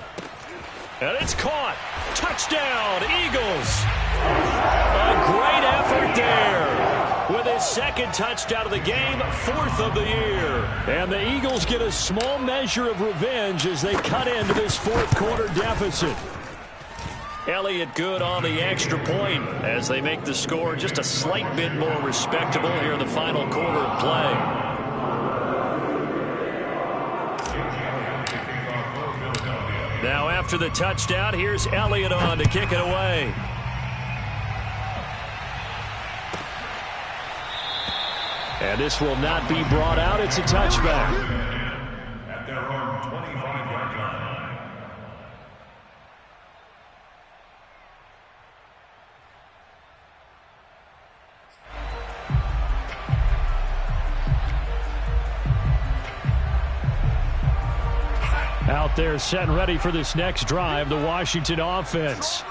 And it's caught. Touchdown, Eagles. A great effort there. With his second touchdown of the game, 4th of the year. And the Eagles get a small measure of revenge as they cut into this 4th quarter deficit. Elliott good on the extra point as they make the score just a slight bit more respectable here in the final quarter of play. Now after the touchdown, here's Elliott on to kick it away. And this will not be brought out. It's a touchback. At their own 25-yard line. Out there set and ready for this next drive, the Washington offense.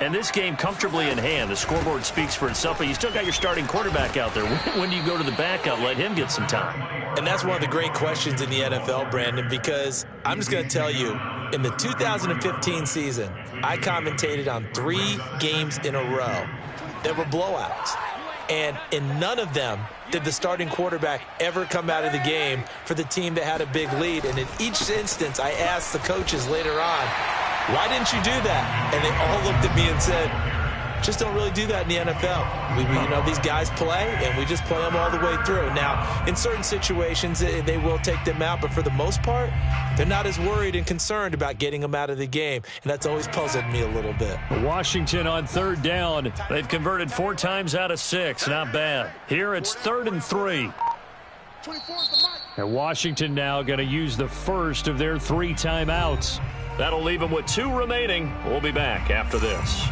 And this game comfortably in hand. The scoreboard speaks for itself, but you still got your starting quarterback out there. When do you go to the backup, let him get some time? And that's one of the great questions in the NFL, Brandon, because I'm just going to tell you, in the 2015 season, I commentated on 3 games in a row that were blowouts. And in none of them did the starting quarterback ever come out of the game for the team that had a big lead. And in each instance, I asked the coaches later on, why didn't you do that? And they all looked at me and said, just don't really do that in the NFL. You know, these guys play, and we just play them all the way through. Now, in certain situations, they will take them out, but for the most part, they're not as worried and concerned about getting them out of the game, and that's always puzzled me a little bit. Washington on 3rd down. They've converted 4 times out of 6. Not bad. Here it's 3rd and 3. And Washington now going to use the first of their 3 timeouts. That'll leave them with 2 remaining. We'll be back after this.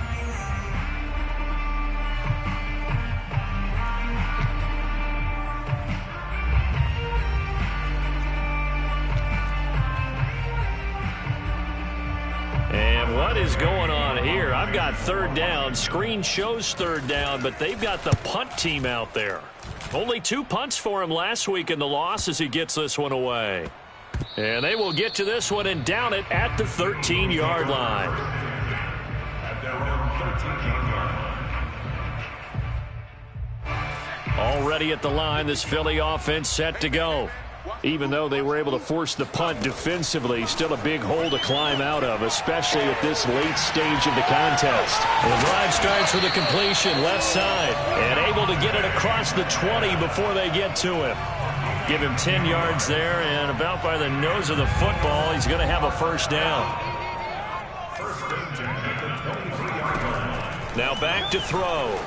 And what is going on here? I've got 3rd down. Screen shows 3rd down, but they've got the punt team out there. Only 2 punts for him last week in the loss as he gets this one away. And they will get to this one and down it at the 13-yard line. At their own 13-yard line. Already at the line, this Philly offense set to go. Even though they were able to force the punt defensively, still a big hole to climb out of, especially at this late stage of the contest. The drive starts with a completion left side and able to get it across the 20 before they get to him. Give him 10 yards there, and about by the nose of the football, he's going to have a 1st down. Now back to throw.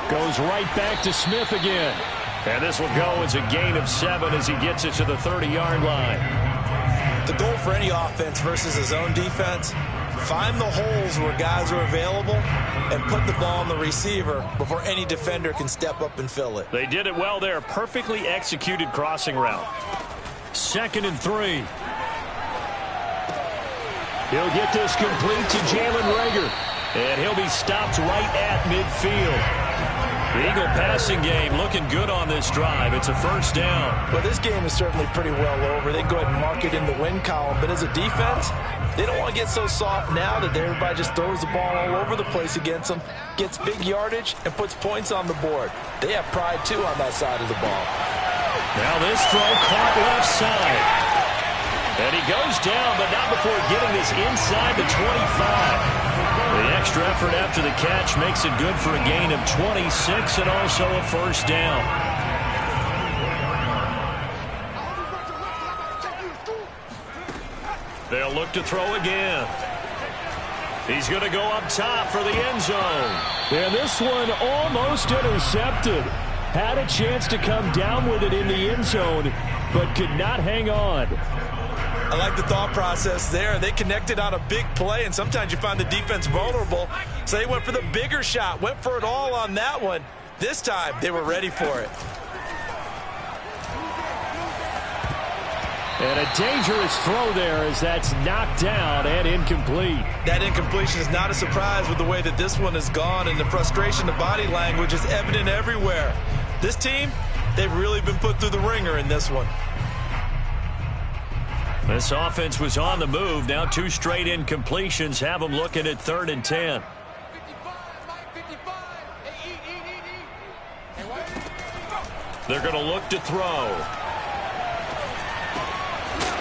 Goes right back to Smith again. And this will go as a gain of 7 as he gets it to the 30-yard line. The goal for any offense versus his own defense, find the holes where guys are available and put the ball on the receiver before any defender can step up and fill it. They did it well there. Perfectly executed crossing route. 2nd and 3. He'll get this complete to Jalen Reagor. And he'll be stopped right at midfield. The Eagle passing game looking good on this drive. It's a 1st down. Well, this game is certainly pretty well over. They can go ahead and mark it in the win column. But as a defense, they don't want to get so soft now that everybody just throws the ball all over the place against them, gets big yardage, and puts points on the board. They have pride, too, on that side of the ball. Now this throw caught left side. And he goes down, but not before getting this inside the 25. The extra effort after the catch makes it good for a gain of 26 and also a 1st down. They'll look to throw again. He's going to go up top for the end zone. And this one almost intercepted. Had a chance to come down with it in the end zone, but could not hang on. I like the thought process there. They connected on a big play, and sometimes you find the defense vulnerable. So they went for the bigger shot, went for it all on that one. This time, they were ready for it. And a dangerous throw there as that's knocked down and incomplete. That incompletion is not a surprise with the way that this one has gone, and the frustration, the body language is evident everywhere. This team, they've really been put through the ringer in this one. This offense was on the move. Now 2 straight incompletions have them looking at 3rd and 10. They're going to look to throw.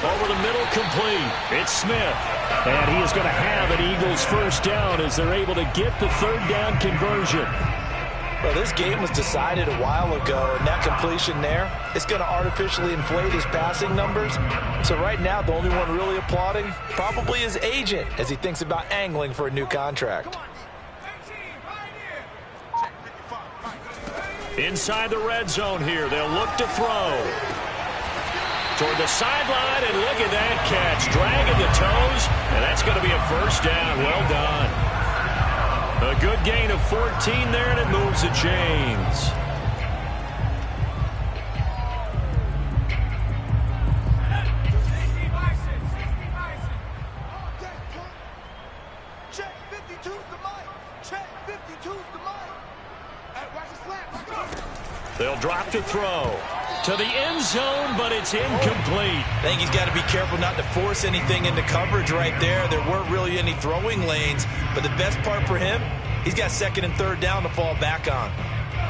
Over the middle, complete. It's Smith. And he is going to have an Eagles first down as they're able to get the 3rd down conversion. Well, this game was decided a while ago, and that completion there is going to artificially inflate his passing numbers. So right now, the only one really applauding probably his agent as he thinks about angling for a new contract. Inside the red zone here, they'll look to throw. Toward the sideline, and look at that catch. Dragging the toes, and that's going to be a first down. Well done. A good gain of 14 there, and it moves the chains. Check 52's the mic. Check 52's the mic. Hey, watch the slap. They'll drop to throw. To the end zone, but it's incomplete. I think he's got to be careful not to force anything into coverage right there. There weren't really any throwing lanes, but the best part for him, he's got 2nd and 3rd down to fall back on.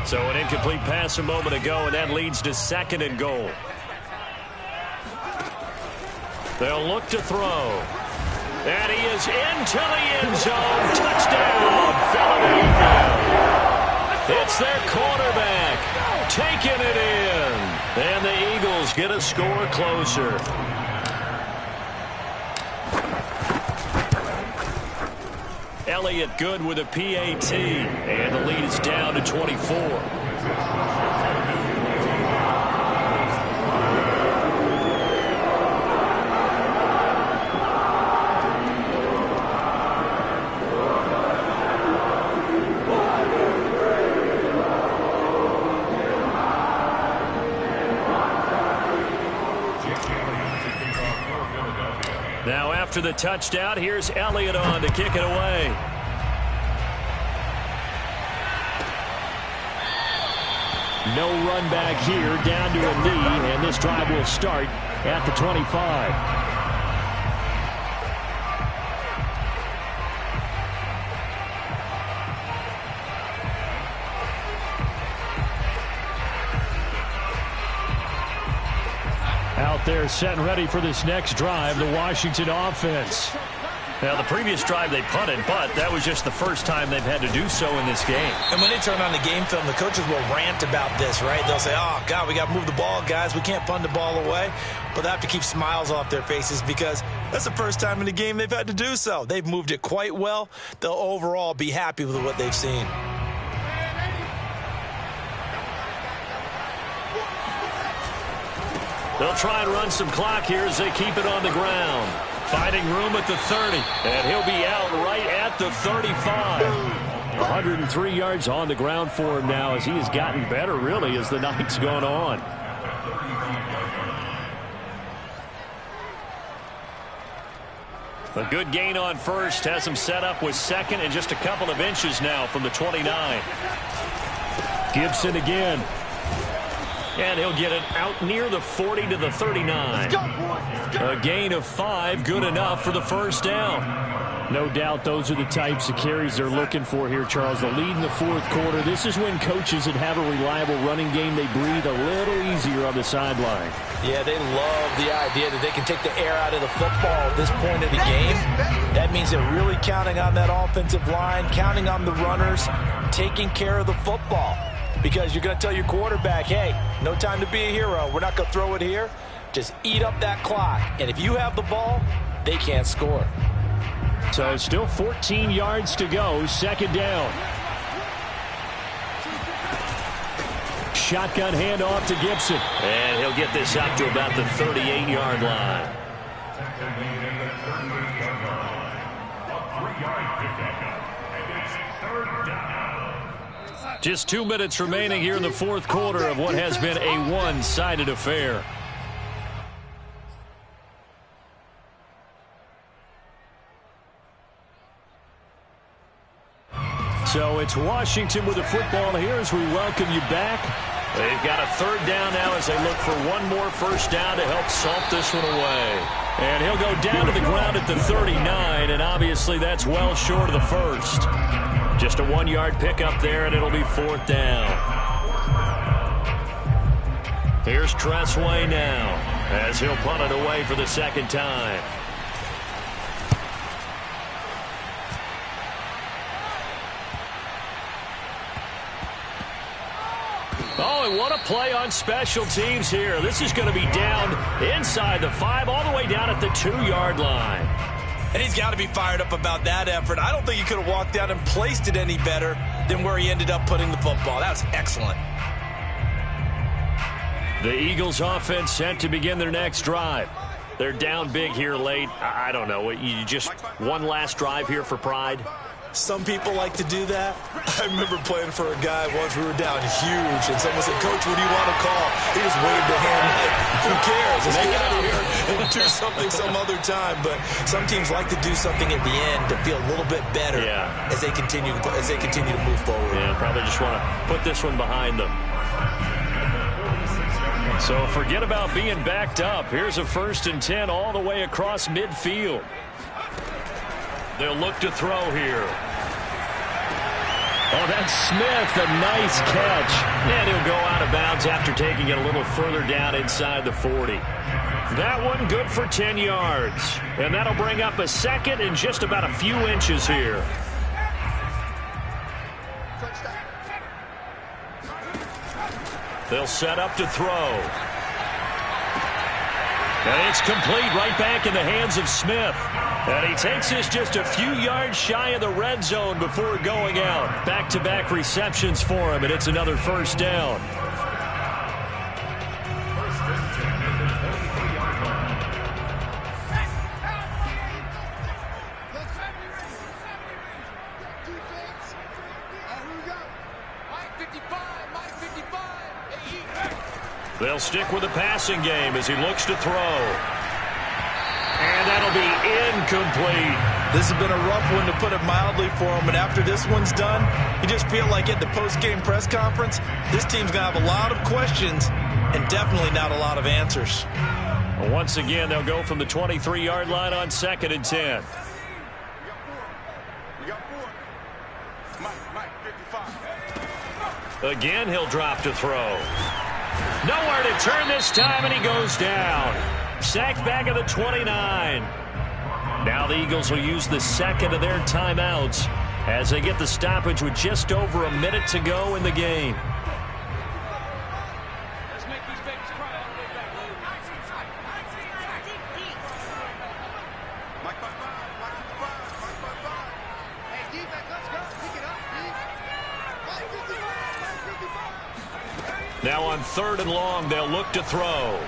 So an incomplete pass a moment ago, and that leads to 2nd and goal. They'll look to throw. And he is into the end zone. Touchdown, Philadelphia. It's their quarterback taking it in. And the Eagles get a score closer. Elliott good with a PAT. And the lead is down to 24. Now after the touchdown, here's Elliott on to kick it away. No run back here, down to a knee, and this drive will start at the 25. Out there set and ready for this next drive, the Washington offense. Now, the previous drive they punted, but that was just the first time they've had to do so in this game. And when they turn on the game film, the coaches will rant about this, right? They'll say, oh, God, we got to move the ball, guys. We can't punt the ball away. But they have to keep smiles off their faces because that's the first time in the game they've had to do so. They've moved it quite well. They'll overall be happy with what they've seen. They'll try and run some clock here as they keep it on the ground. Finding room at the 30, and he'll be out right at the 35. 103 yards on the ground for him now as he has gotten better, really, as the night's gone on. A good gain on first has him set up with 2nd and just a couple of inches now from the 29. Gibson again. And he'll get it out near the 40 to the 39. A gain of 5, good enough for the first down. No doubt those are the types of carries they're looking for here, Charles. The lead in the 4th quarter. This is when coaches that have a reliable running game, they breathe a little easier on the sideline. Yeah, they love the idea that they can take the air out of the football at this point of the game. That means they're really counting on that offensive line, counting on the runners, taking care of the football. Because you're going to tell your quarterback, hey, no time to be a hero. We're not going to throw it here. Just eat up that clock. And if you have the ball, they can't score. So still 14 yards to go. 2nd down. Shotgun handoff to Gibson. And he'll get this out to about the 38-yard line. Just 2 minutes remaining here in the 4th quarter of what has been a one-sided affair. So it's Washington with the football here as we welcome you back They've got a third down now as they look for one more first down to help salt this one away. And he'll go down to the ground at the 39, and obviously that's well short of the first. Just a 1-yard pickup there, and it'll be fourth down. Here's Tressway now as he'll punt it away for the second time. Oh, and what a play on special teams here. This is going to be down inside the 5, all the way down at the 2-yard line. And he's got to be fired up about that effort. I don't think he could have walked out and placed it any better than where he ended up putting the football. That was excellent. The Eagles offense set to begin their next drive. They're down big here late. I don't know. You just one last drive here for pride? Some people like to do that. I remember playing for a guy once. We were down huge, and someone said, "Coach, what do you want to call?" He just waved a hand like, "Who cares? Let's get out of here and do something some other time." But some teams like to do something at the end to feel a little bit better as they continue to move forward. Yeah, probably just want to put this one behind them. So forget about being backed up. Here's a 1st and 10 all the way across midfield. They'll look to throw here. Oh, that's Smith, a nice catch. And he'll go out of bounds after taking it a little further down inside the 40. That one good for 10 yards. And that'll bring up a second and just about a few inches here. They'll set up to throw. And it's complete right back in the hands of Smith. And he takes this just a few yards shy of the red zone before going out. Back-to-back receptions for him, and it's another first down. They'll stick with the passing game as he looks to throw. And that'll be incomplete. This has been a rough one, to put it mildly, for him. And after this one's done, you just feel like at the post-game press conference, this team's going to have a lot of questions and definitely not a lot of answers. Once again, they'll go from the 23-yard line on 2nd and 10. Again, he'll drop to throw. Nowhere to turn this time, and he goes down. Sacked back at the 29. Now the Eagles will use the second of their timeouts as they get the stoppage with just over a minute to go in the game. Let's make these babies cry all the way back. Hey, defense, let's go. Pick it up, Now on 3rd and long, they'll look to throw.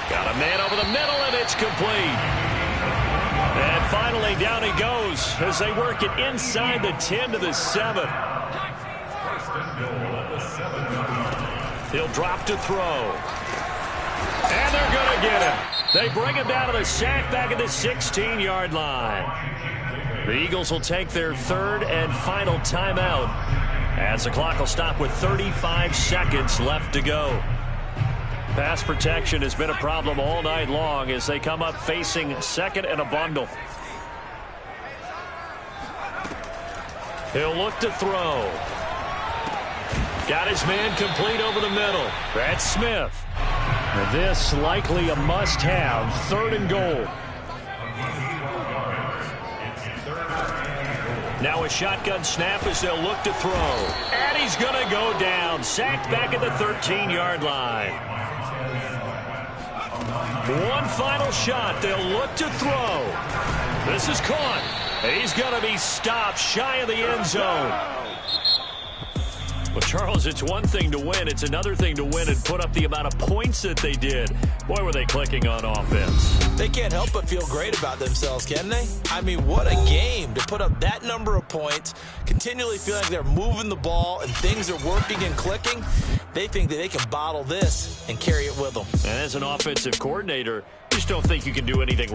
Got a man over the middle, and it's complete. And finally, down he goes as they work it inside the 10 to the 7. He'll drop to throw. And they're going to get him. They bring him down to the sack back at the 16-yard line. The Eagles will take their 3rd and final timeout as the clock will stop with 35 seconds left to go. Pass protection has been a problem all night long as they come up facing 2nd and a bundle. He'll look to throw. Got his man complete over the middle. That's Smith. This likely a must-have, 3rd and goal. Now a shotgun snap as they'll look to throw. And he's going to go down. Sacked back at the 13-yard line. One final shot. They'll look to throw. This is caught. He's going to be stopped shy of the end zone. Well, Charles, it's one thing to win. It's another thing to win and put up the amount of points that they did. Boy, were they clicking on offense. They can't help but feel great about themselves, can they? I mean, what a game to put up that number of points, continually feeling like they're moving the ball and things are working and clicking. They think that they can bottle this and carry it with them. And as an offensive coordinator, you just don't think you can do anything